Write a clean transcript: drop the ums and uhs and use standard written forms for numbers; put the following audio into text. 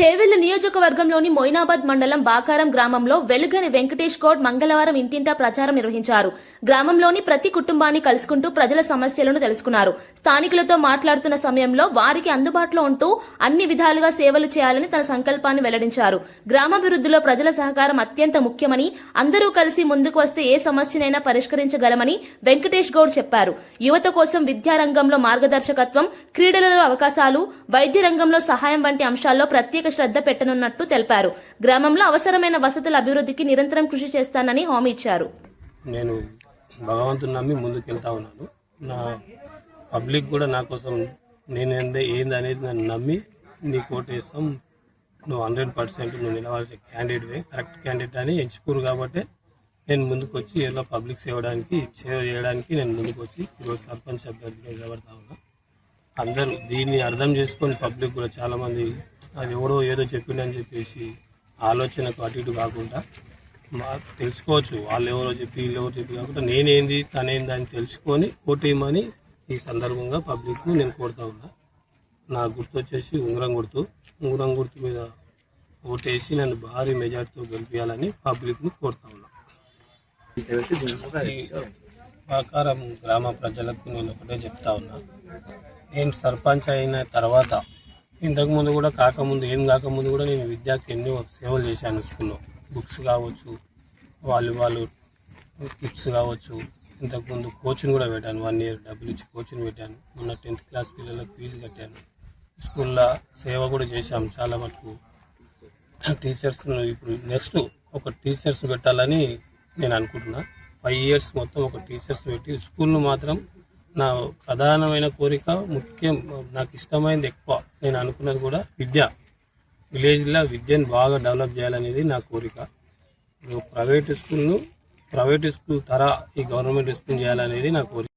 చేవెళ్ల నియోజకవర్గంలోని మొయినాబాద్ మండలం బాకారం గ్రామంలో వెలుగని వెంకటేష్ గౌడ్ మంగళవారం ఇంటింటా ప్రచారం నిర్వహించారు. గ్రామంలోని ప్రతి కుటుంబాన్ని కలుసుకుంటూ ప్రజల సమస్యలను తెలుసుకున్నారు. స్థానికులతో మాట్లాడుతున్న సమయంలో వారికి అందుబాటులో ఉంటూ అన్ని విధాలుగా సేవలు చేయాలని తన సంకల్పాన్ని వెల్లడించారు. గ్రామాభివృద్ధిలో ప్రజల సహకారం అత్యంత ముఖ్యమని, అందరూ కలిసి ముందుకు వస్తే ఏ సమస్యనైనా పరిష్కరించగలమని వెంకటేష్ గౌడ్ చెప్పారు. యువత కోసం విద్యారంగంలో మార్గదర్శకత్వం, క్రీడలలో అవకాశాలు, వైద్య రంగంలో సహాయం వంటి అంశాల్లో ప్రత్యేక శ్రద్ధ పెట్టనున్నట్టు తెలిపారు. గ్రామంలో అవసరమైన వసతుల అభివృద్ధికి నిరంతరం కృషి చేస్తానని హామీ ఇచ్చారు. నేను భగవంతుని నమ్మి ముందుకెళ్తా ఉన్నాను. నా పబ్లిక్ కూడా నా కోసం ఏంది అనేది నన్ను నమ్మి నీకు ఓటేస్తాం, నువ్వు 100% నువ్వు నిలవాల్సిన క్యాండిడేట్వే, కరెక్ట్ క్యాండిడేట్ అని ఎంచుకోరు కాబట్టి నేను ముందుకు వచ్చి ఏదో పబ్లిక్ సేవ చేయడానికి నేను ముందుకు వచ్చి ఈరోజు సర్పంచ్ అభ్యర్థిగా నిలబడతా ఉన్నా. అందరూ దీన్ని అర్థం చేసుకొని పబ్లిక్ కూడా చాలామంది అది ఎవడో ఏదో చెప్పిండని చెప్పేసి ఆలోచనకు అటు ఇటు కాకుండా తెలుసుకోవచ్చు, వాళ్ళు ఎవరో చెప్పి వీళ్ళు ఎవరో చెప్పి కాకుండా నేనేంది తనేంది అని తెలుసుకొని ఓటేయమని ఈ సందర్భంగా పబ్లిక్ని నేను కోరుతా ఉన్నా. నా గుర్తు వచ్చేసి ఉంగరం గుర్తు మీద ఓటేసి నన్ను భారీ మెజార్టీతో గెలిపించాలని పబ్లిక్ని కోరుతా ఉన్నా. బాకారం గ్రామ ప్రజలకు నేను ఒకటే చెప్తా ఉన్నా, నేను సర్పంచ్ అయిన తర్వాత ఇంతకుముందు కూడా కాకముందు కూడా నేను విద్యకి ఎన్నో సేవలు చేశాను. స్కూల్లో బుక్స్ కావచ్చు, వాలీబాల్ కిట్స్ కావచ్చు, ఇంతకుముందు కోచింగ్ కూడా పెట్టాను. 1 year డబ్బులు ఇచ్చి కోచింగ్ పెట్టాను. మొన్న 10th class పిల్లలకు ఫీజు కట్టాను. స్కూల్లో సేవ కూడా చేశాము చాలా మటుకు. టీచర్స్ ఇప్పుడు నెక్స్ట్ ఒక టీచర్స్ పెట్టాలని నేను అనుకుంటున్నా. 5 years మొత్తం ఒక టీచర్స్ పెట్టి స్కూల్ను మాత్రం నా ప్రధానమైన కోరిక, ముఖ్యం నాకు ఇష్టమైనది ఎక్కువ నేను అనుకున్నది కూడా విలేజ్లో విద్యను బాగా డెవలప్ చేయాలనేది నా కోరిక. ప్రైవేట్ స్కూల్ తర ఈ గవర్నమెంట్ స్కూల్ చేయాలనేది నా కోరిక.